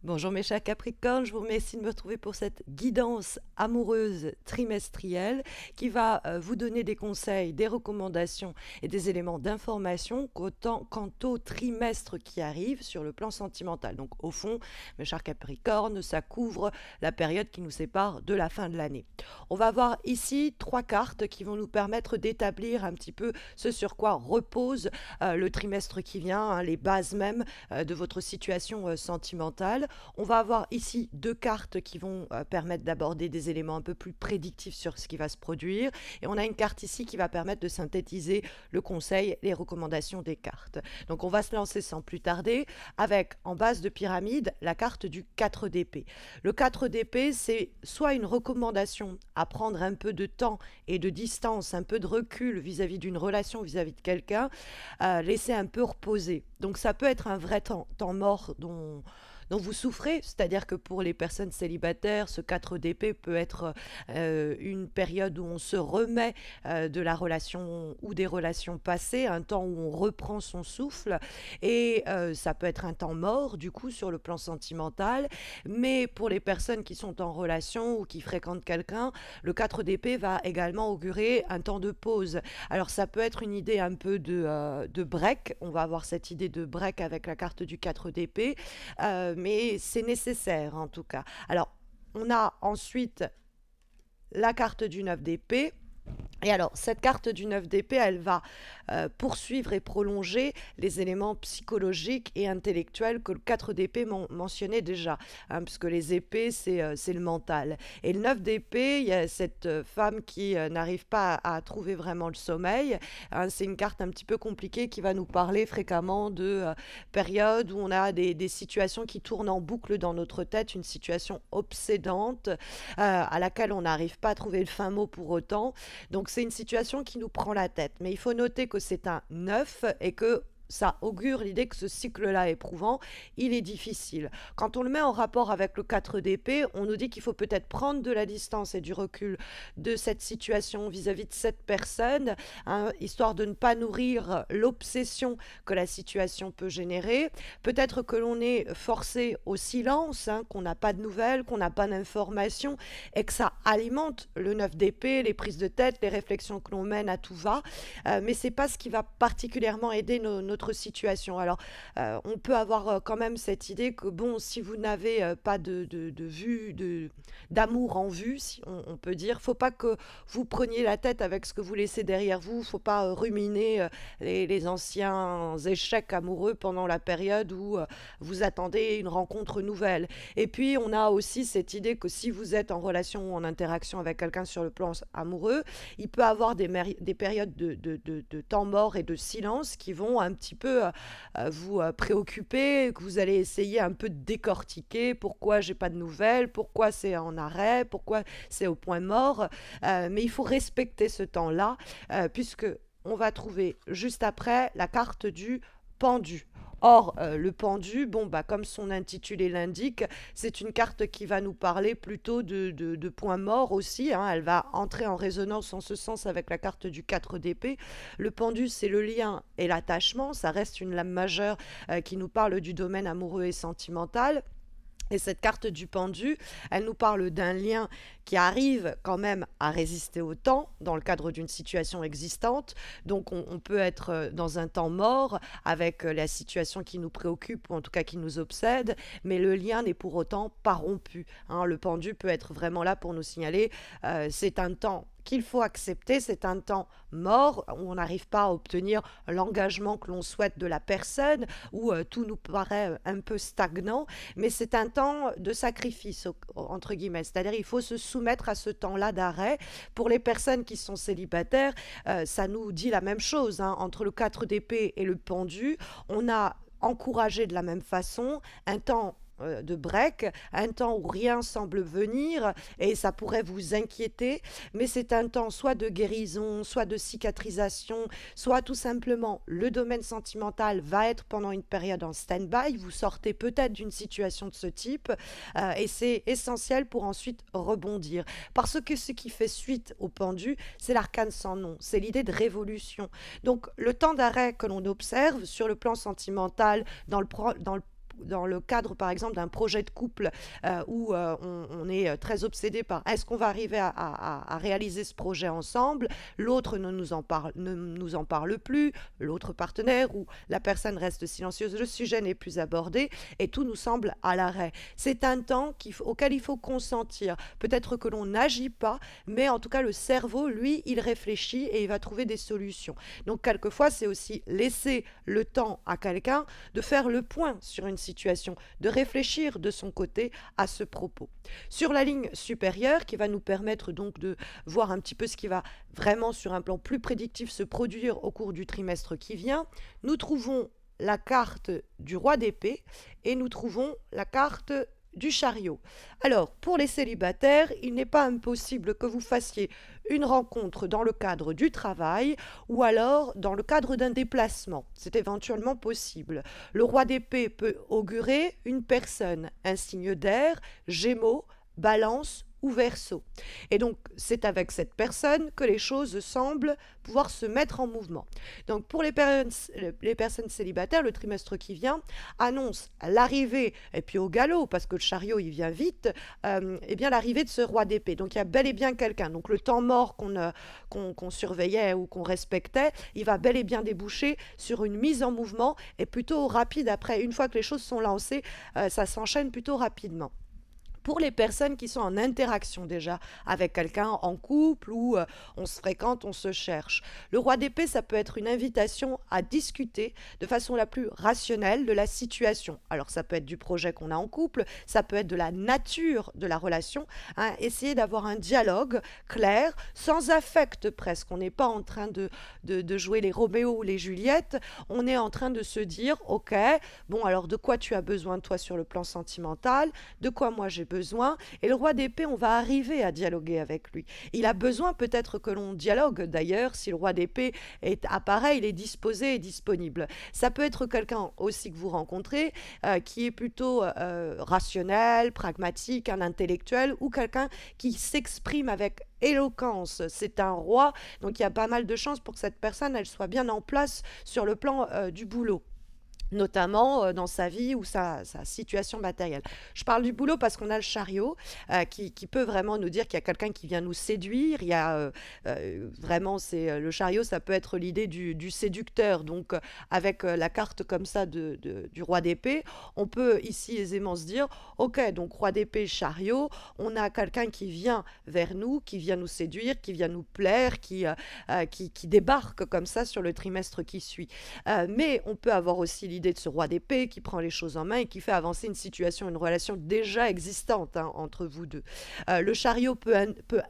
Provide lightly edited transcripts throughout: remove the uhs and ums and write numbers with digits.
Bonjour mes chers Capricornes, je vous remercie de me retrouver pour cette guidance amoureuse trimestrielle qui va vous donner des conseils, des recommandations et des éléments d'information quant au trimestre qui arrive sur le plan sentimental. Donc au fond, mes chers Capricornes, ça couvre la période qui nous sépare de la fin de l'année. On va voir ici 3 cartes qui vont nous permettre d'établir un petit peu ce sur quoi repose le trimestre qui vient, hein, les bases même de votre situation sentimentale. On va avoir ici 2 cartes qui vont permettre d'aborder des éléments un peu plus prédictifs sur ce qui va se produire. Et on a une carte ici qui va permettre de synthétiser le conseil, les recommandations des cartes. Donc on va se lancer sans plus tarder avec en base de pyramide la carte du 4 d'épée. Le 4 d'épée, c'est soit une recommandation à prendre un peu de temps et de distance, un peu de recul vis-à-vis d'une relation, vis-à-vis de quelqu'un, laisser un peu reposer. Donc ça peut être un vrai temps mort dont vous souffrez, c'est-à-dire que pour les personnes célibataires, ce 4 d'épée peut être une période où on se remet de la relation ou des relations passées, un temps où on reprend son souffle, et ça peut être un temps mort du coup sur le plan sentimental, mais pour les personnes qui sont en relation ou qui fréquentent quelqu'un, le 4 d'épée va également augurer un temps de pause. Alors ça peut être une idée un peu de break, on va avoir cette idée de break avec la carte du 4 d'épée, mais c'est nécessaire en tout cas. Alors, on a ensuite la carte du 9 d'épée. Et alors, cette carte du 9 d'épée, elle va poursuivre et prolonger les éléments psychologiques et intellectuels que le 4 d'épée mentionnait déjà, hein, puisque les épées, c'est le mental. Et le 9 d'épée, il y a cette femme qui n'arrive pas à trouver vraiment le sommeil, hein. C'est une carte un petit peu compliquée qui va nous parler fréquemment de périodes où on a des situations qui tournent en boucle dans notre tête, une situation obsédante à laquelle on n'arrive pas à trouver le fin mot pour autant. Donc c'est une situation qui nous prend la tête. Mais il faut noter que c'est un 9 et que ça augure l'idée que ce cycle-là éprouvant, il est difficile. Quand on le met en rapport avec le 4 d'épée, on nous dit qu'il faut peut-être prendre de la distance et du recul de cette situation vis-à-vis de cette personne, hein, histoire de ne pas nourrir l'obsession que la situation peut générer. Peut-être que l'on est forcé au silence, hein, qu'on n'a pas de nouvelles, qu'on n'a pas d'informations, et que ça alimente le 9 d'épée, les prises de tête, les réflexions que l'on mène à tout va. Mais c'est pas ce qui va particulièrement aider notre situation. Alors, on peut avoir quand même cette idée que, bon, si vous n'avez pas de vue, d'amour en vue, si on peut dire, faut pas que vous preniez la tête avec ce que vous laissez derrière vous, faut pas ruminer les anciens échecs amoureux pendant la période où vous attendez une rencontre nouvelle. Et puis, on a aussi cette idée que si vous êtes en relation ou en interaction avec quelqu'un sur le plan amoureux, il peut avoir des périodes de temps mort et de silence qui vont un petit peu vous préoccuper, que vous allez essayer un peu de décortiquer pourquoi j'ai pas de nouvelles, pourquoi c'est en arrêt, pourquoi c'est au point mort. Mais il faut respecter ce temps-là, puisque on va trouver juste après la carte du pendu. Or, le pendu, bon, bah, comme son intitulé l'indique, c'est une carte qui va nous parler plutôt de points morts aussi, hein. Elle va entrer en résonance en ce sens avec la carte du 4 d'épée. Le pendu, c'est le lien et l'attachement. Ça reste une lame majeure qui nous parle du domaine amoureux et sentimental. Et cette carte du pendu, elle nous parle d'un lien qui arrive quand même à résister au temps dans le cadre d'une situation existante. Donc on peut être dans un temps mort avec la situation qui nous préoccupe ou en tout cas qui nous obsède, mais le lien n'est pour autant pas rompu, hein. Le pendu peut être vraiment là pour nous signaler c'est un temps qu'il faut accepter, c'est un temps mort où on n'arrive pas à obtenir l'engagement que l'on souhaite de la personne, où tout nous paraît un peu stagnant, mais c'est un temps de sacrifice, entre guillemets, c'est-à-dire il faut se soumettre à ce temps-là d'arrêt. Pour les personnes qui sont célibataires, ça nous dit la même chose, hein. Entre le 4 d'épée et le pendu, on a encouragé de la même façon un temps de break, un temps où rien semble venir et ça pourrait vous inquiéter, mais c'est un temps soit de guérison, soit de cicatrisation, soit tout simplement le domaine sentimental va être pendant une période en stand-by, vous sortez peut-être d'une situation de ce type et c'est essentiel pour ensuite rebondir. Parce que ce qui fait suite au pendu, c'est l'arcane sans nom, c'est l'idée de révolution. Donc le temps d'arrêt que l'on observe sur le plan sentimental, dans le dans le cadre, par exemple, d'un projet de couple où on est très obsédé par est-ce qu'on va arriver à réaliser ce projet ensemble, l'autre ne nous en parle plus, l'autre partenaire ou la personne reste silencieuse, le sujet n'est plus abordé et tout nous semble à l'arrêt. C'est un temps auquel il faut consentir. Peut-être que l'on n'agit pas, mais en tout cas le cerveau, lui, il réfléchit et il va trouver des solutions. Donc quelquefois, c'est aussi laisser le temps à quelqu'un de faire le point sur une situation, de réfléchir de son côté à ce propos. Sur la ligne supérieure, qui va nous permettre donc de voir un petit peu ce qui va vraiment sur un plan plus prédictif se produire au cours du trimestre qui vient, nous trouvons la carte du roi d'épée et nous trouvons la carte du chariot. Alors, pour les célibataires, il n'est pas impossible que vous fassiez une rencontre dans le cadre du travail ou alors dans le cadre d'un déplacement. C'est éventuellement possible. Le roi d'épée peut augurer une personne, un signe d'air, Gémeaux, Balance ou Verseau. Et donc, c'est avec cette personne que les choses semblent pouvoir se mettre en mouvement. Donc, pour les personnes célibataires, le trimestre qui vient annonce l'arrivée, et puis au galop, parce que le chariot, il vient vite, eh bien l'arrivée de ce roi d'épée. Donc, il y a bel et bien quelqu'un. Donc, le temps mort qu'on surveillait ou qu'on respectait, il va bel et bien déboucher sur une mise en mouvement, et plutôt rapide après. Une fois que les choses sont lancées, ça s'enchaîne plutôt rapidement. Pour les personnes qui sont en interaction déjà avec quelqu'un en couple ou on se fréquente, on se cherche. Le roi d'épée, ça peut être une invitation à discuter de façon la plus rationnelle de la situation. Alors ça peut être du projet qu'on a en couple, ça peut être de la nature de la relation. Hein, essayer d'avoir un dialogue clair, sans affect presque. On n'est pas en train de jouer les Roméo ou les Juliette, on est en train de se dire, ok, bon alors de quoi tu as besoin toi sur le plan sentimental, de quoi moi j'ai besoin, et le roi d'épée, on va arriver à dialoguer avec lui. Il a besoin peut-être que l'on dialogue, d'ailleurs, si le roi d'épée apparaît, il est disposé et disponible. Ça peut être quelqu'un aussi que vous rencontrez, qui est plutôt rationnel, pragmatique, un intellectuel, ou quelqu'un qui s'exprime avec éloquence. C'est un roi, donc il y a pas mal de chances pour que cette personne, elle soit bien en place sur le plan du boulot, notamment dans sa vie ou sa situation matérielle. Je parle du boulot parce qu'on a le chariot qui peut vraiment nous dire qu'il y a quelqu'un qui vient nous séduire. Il y a vraiment, le chariot, ça peut être l'idée du séducteur. Donc, avec la carte comme ça du roi d'épée, on peut ici aisément se dire, ok, donc roi d'épée, chariot, on a quelqu'un qui vient vers nous, qui vient nous séduire, qui vient nous plaire, qui débarque comme ça sur le trimestre qui suit. Mais on peut avoir aussi l'idée de ce roi d'épée qui prend les choses en main et qui fait avancer une situation, une relation déjà existante entre vous deux. Le chariot peut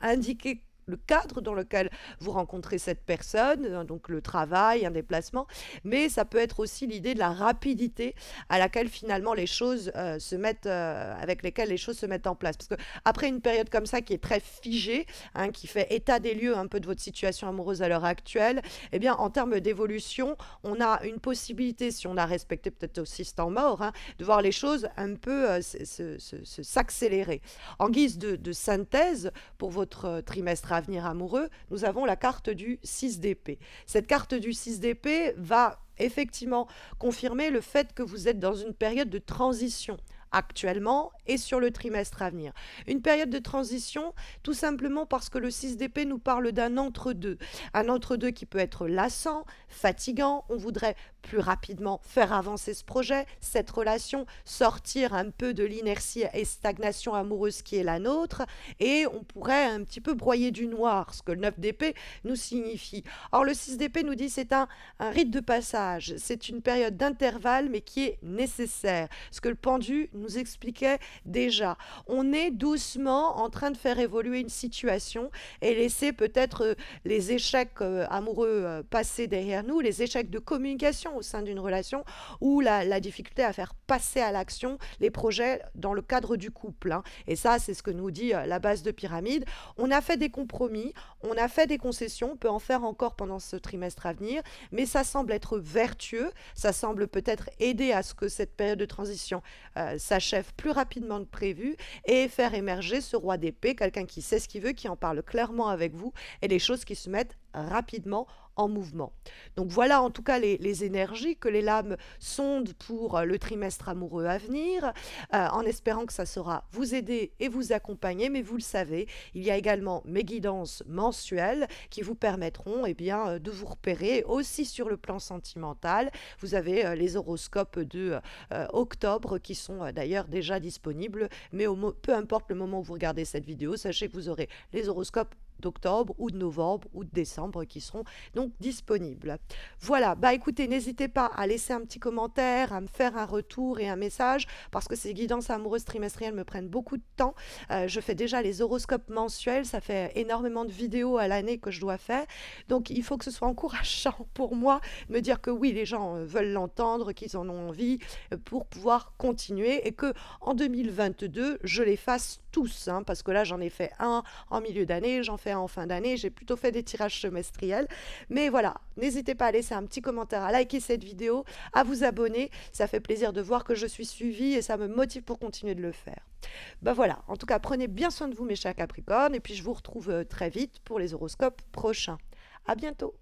indiquer le cadre dans lequel vous rencontrez cette personne, donc le travail, un déplacement, mais ça peut être aussi l'idée de la rapidité à laquelle finalement les choses avec lesquelles les choses se mettent en place. Parce que après une période comme ça qui est très figée, hein, qui fait état des lieux un peu de votre situation amoureuse à l'heure actuelle, eh bien en termes d'évolution, on a une possibilité, si on a respecté peut-être aussi ce temps mort, hein, de voir les choses un peu s'accélérer. En guise de synthèse pour votre trimestre à venir amoureux, nous avons la carte du 6 d'épée. Cette carte du 6 d'épée va effectivement confirmer le fait que vous êtes dans une période de transition actuellement et sur le trimestre à venir. Une période de transition, tout simplement parce que le 6 d'épée nous parle d'un entre-deux. Un entre-deux qui peut être lassant, fatigant. On voudrait plus rapidement faire avancer ce projet, cette relation, sortir un peu de l'inertie et stagnation amoureuse qui est la nôtre, et on pourrait un petit peu broyer du noir, ce que le 9 d'épée nous signifie. Or, le 6 d'épée nous dit c'est un rite de passage, c'est une période d'intervalle, mais qui est nécessaire. Ce que le pendu nous expliquait déjà. On est doucement en train de faire évoluer une situation et laisser peut-être les échecs amoureux passés derrière nous, les échecs de communication au sein d'une relation ou la difficulté à faire passer à l'action les projets dans le cadre du couple. Hein. Et ça, c'est ce que nous dit la base de pyramide. On a fait des compromis, on a fait des concessions, on peut en faire encore pendant ce trimestre à venir, mais ça semble être vertueux, ça semble peut-être aider à ce que cette période de transition s'achève plus rapidement que prévu et faire émerger ce roi d'épée, quelqu'un qui sait ce qu'il veut, qui en parle clairement avec vous et les choses qui se mettent rapidement en mouvement. Donc voilà en tout cas les énergies que les lames sondent pour le trimestre amoureux à venir, en espérant que ça saura vous aider et vous accompagner. Mais vous le savez, il y a également mes guidances mensuelles qui vous permettront de vous repérer aussi sur le plan sentimental. Vous avez les horoscopes de octobre qui sont d'ailleurs déjà disponibles, mais peu importe le moment où vous regardez cette vidéo, sachez que vous aurez les horoscopes d'octobre ou de novembre ou de décembre qui seront donc disponibles. Voilà, bah écoutez, n'hésitez pas à laisser un petit commentaire, à me faire un retour et un message, parce que ces guidances amoureuses trimestrielles me prennent beaucoup de temps. Je fais déjà les horoscopes mensuels, ça fait énormément de vidéos à l'année que je dois faire, donc il faut que ce soit encourageant pour moi de me dire que oui, les gens veulent l'entendre, qu'ils en ont envie pour pouvoir continuer, et que en 2022, je les fasse tous, hein, parce que là j'en ai fait un en milieu d'année, j'en fais en fin d'année, j'ai plutôt fait des tirages semestriels. Mais voilà, n'hésitez pas à laisser un petit commentaire, à liker cette vidéo, à vous abonner. Ça fait plaisir de voir que je suis suivie et ça me motive pour continuer de le faire. Ben voilà, en tout cas, prenez bien soin de vous mes chers Capricornes et puis je vous retrouve très vite pour les horoscopes prochains. À bientôt.